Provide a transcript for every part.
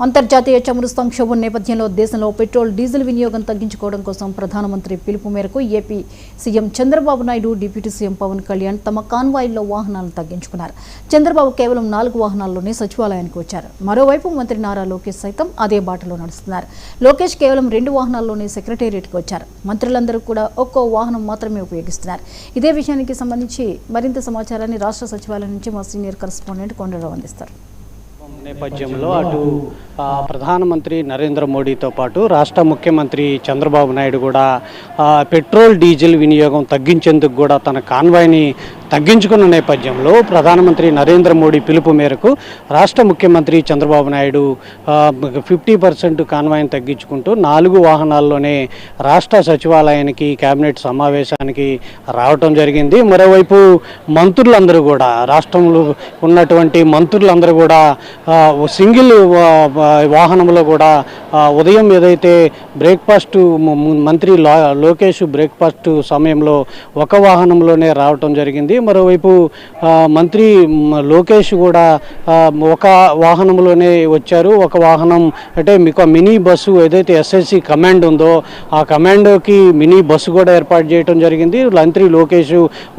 అంతర్జాతీయ చమురు సంక్షోభం నేపథ్యంలో దేశంలో పెట్రోల్ డీజిల్ వినియోగం తగ్గించుకోవడం కోసం ప్రధానమంత్రి పిలుపు మేరకు AP CM Chandrababu Naidu deputy CM Pawan Kalyan తమ కాన్వాయ్లో వాహనాలను తగ్గించుకున్నారు. చంద్రబాబు కేవలం 4 వాహనాల్లోనే సచివాలయానికి వచ్చారు. మరోవైపు మంత్రి నారా లోకేష్ సైతం అదే బాటలో నడుస్తున్నారు. లోకేష్ కేవలం 2 వాహనాల్లోనే సెక్రటేరియట్కి వచ్చారు. మంత్రులందరూ కూడా ఒక్కో వాహనం మాత్రమే ఉపయోగిస్తున్నారు. ఇదే విషయానికి సంబంధించి మరింత సమాచారాన్ని రాష్ట్ర సచివాలయం నుంచి మా సీనియర్ కరెస్పాండెంట్ కొండరావు అందిస్తారు. నేపథ్యంలో అటు ప్రధానమంత్రి నరేంద్ర మోడీతో పాటు రాష్ట్ర ముఖ్యమంత్రి చంద్రబాబు నాయుడు కూడా పెట్రోల్ డీజిల్ వినియోగం తగ్గించేందుకు కూడా తన కాన్వాయ్ని తగ్గించుకున్న నేపథ్యంలో ప్రధానమంత్రి నరేంద్ర మోడీ పిలుపు మేరకు రాష్ట్ర ముఖ్యమంత్రి చంద్రబాబు నాయుడు 50% కాన్వాయ్ని తగ్గించుకుంటూ 4 వాహనాల్లోనే రాష్ట్ర సచివాలయానికి కేబినెట్ సమావేశానికి రావటం జరిగింది. మరోవైపు మంత్రులందరూ కూడా రాష్ట్రంలో ఉన్నటువంటి మంత్రులందరూ కూడా సింగిల్ వాహనంలో కూడా ఉదయం ఏదైతే బ్రేక్ఫాస్ట్ మంత్రి లోకేష్ బ్రేక్ఫాస్ట్ సమయంలో ఒక వాహనంలోనే రావటం జరిగింది. మరోవైపు మంత్రి లోకేష్ కూడా ఒక వాహనంలోనే వచ్చారు. ఒక వాహనం అంటే మీకు మినీ బస్సు ఏదైతే ఎస్ఎస్సి కమాండ్ ఉందో ఆ కమాండోకి మినీ బస్సు కూడా ఏర్పాటు చేయడం జరిగింది. మంత్రి లోకేష్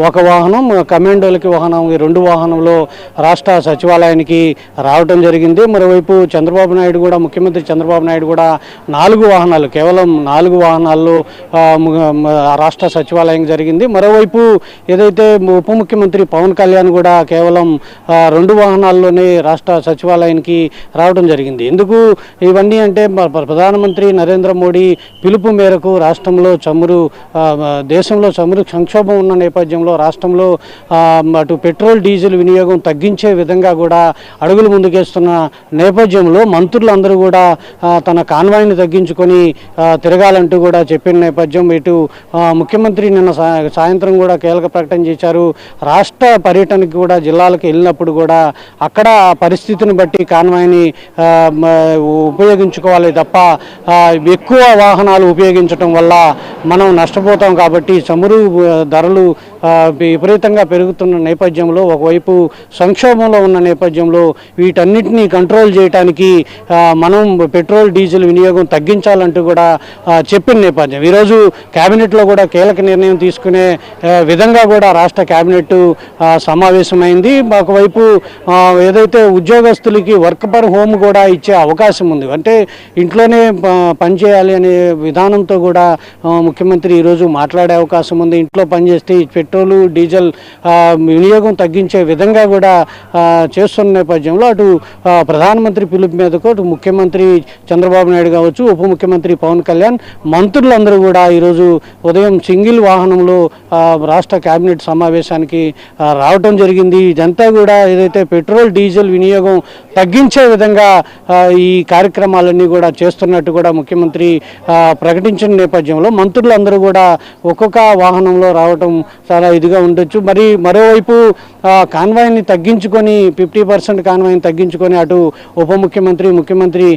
ఒక వాహనం, కమాండోలకి వాహనం, 2 వాహనంలో రాష్ట్ర సచివాలయానికి రావడం జరిగింది. మరోవైపు చంద్రబాబు నాయుడు కూడా ముఖ్యమంత్రి చంద్రబాబు నాయుడు కూడా 4 వాహనాలు కేవలం 4 వాహనాల్లో రాష్ట్ర సచివాలయం జరిగింది. మరోవైపు ఏదైతే ఉప ముఖ్యమంత్రి పవన్ కళ్యాణ్ కూడా కేవలం 2 వాహనాల్లోనే రాష్ట్ర సచివాలయానికి రావడం జరిగింది. ఎందుకు ఇవన్నీ అంటే ప్రధానమంత్రి నరేంద్ర మోడీ పిలుపు మేరకు రాష్ట్రంలో దేశంలో చమురు సంక్షోభం ఉన్న నేపథ్యంలో రాష్ట్రంలో అటు పెట్రోల్ డీజిల్ వినియోగం తగ్గించే విధంగా కూడా అడుగులు ముందుకేస్తున్న నేపథ్యంలో మంత్రులందరూ కూడా తన కాన్వాయ్ని తగ్గించుకొని తిరగాలంటూ కూడా చెప్పిన నేపథ్యం. ఇటు ముఖ్యమంత్రి నిన్న సాయంత్రం కూడా కీలక ప్రకటన చేశారు. రాష్ట్ర పర్యటనకి కూడా జిల్లాలకు వెళ్ళినప్పుడు కూడా అక్కడ పరిస్థితిని బట్టి కాన్వాయ్ని ఉపయోగించుకోవాలి తప్ప ఎక్కువ వాహనాలు ఉపయోగించడం వల్ల మనం నష్టపోతాం. కాబట్టి చమురు ధరలు విపరీతంగా పెరుగుతున్న నేపథ్యంలో ఒకవైపు సంక్షోభంలో ఉన్న నేపథ్యంలో వీటన్నిటినీ కంట్రోల్ చేయడానికి మనం పెట్రోల్ డీజిల్ వినియోగం తగ్గించాలంటూ కూడా చెప్పిన నేపథ్యం. ఈరోజు కేబినెట్లో కూడా కీలక నిర్ణయం తీసుకునే విధంగా కూడా రాష్ట్ర కేబినెట్ సమావేశమైంది. ఒకవైపు ఏదైతే ఉద్యోగస్తులకి వర్క్ ఫర్ హోమ్ కూడా ఇచ్చే అవకాశం ఉంది, అంటే ఇంట్లోనే పనిచేయాలి అనే విధానంతో కూడా ముఖ్యమంత్రి ఈరోజు మాట్లాడే అవకాశం ఉంది. ఇంట్లో పనిచేస్తే పెట్రోలు డీజిల్ వినియోగం తగ్గించే విధంగా కూడా చేస్తున్న నేపథ్యంలో అటు ప్రధానమంత్రి పిలుపు మీదకు అటు ముఖ్యమంత్రి చంద్రబాబు నాయుడు కావచ్చు, ఉప ముఖ్యమంత్రి పవన్ కళ్యాణ్, మంత్రులందరూ కూడా ఈరోజు ఉదయం సింగిల్ వాహనంలో రాష్ట్ర కేబినెట్ సమావేశానికి రావటం జరిగింది. ఇదంతా కూడా ఏదైతే పెట్రోల్ డీజిల్ వినియోగం తగ్గించే విధంగా ఈ కార్యక్రమాలన్నీ కూడా చేస్తున్నట్టు కూడా ముఖ్యమంత్రి ప్రకటించిన నేపథ్యంలో మంత్రులందరూ కూడా ఒక్కొక్క వాహనంలో రావటం చాలా ఇదిగా ఉండొచ్చు. మరోవైపు కాన్వాయ్ని తగ్గించుకొని 50% కాన్వాయ్ని తగ్గించుకొని అటు ఉప ముఖ్యమంత్రి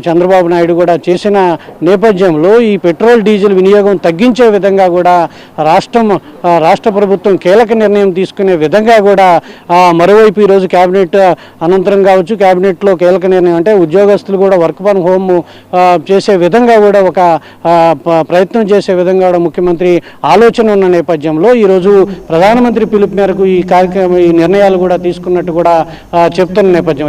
చంద్రబాబు నాయుడు కూడా చేసిన నేపథ్యంలో ఈ పెట్రోల్ డీజిల్ వినియోగం తగ్గించే విధంగా కూడా రాష్ట్ర ప్రభుత్వం కీలక నిర్ణయం తీసుకునే విధంగా కూడా మరోవైపు ఈరోజు కేబినెట్ అనంతరం కావచ్చు, కేబినెట్లో కీలక నిర్ణయం అంటే ఉద్యోగస్తులు కూడా వర్క్ ఫ్రమ్ హోమ్ చేసే విధంగా కూడా ఒక ప్రయత్నం చేసే విధంగా కూడా ముఖ్యమంత్రి ఆలోచన ఉన్న నేపథ్యంలో ఈరోజు ప్రధానమంత్రి పిలుపు మేరకు ఈ కార్యక్రమం ఈ నిర్ణయాలు కూడా తీసుకున్నట్టు కూడా చెప్తున్న నేపథ్యం.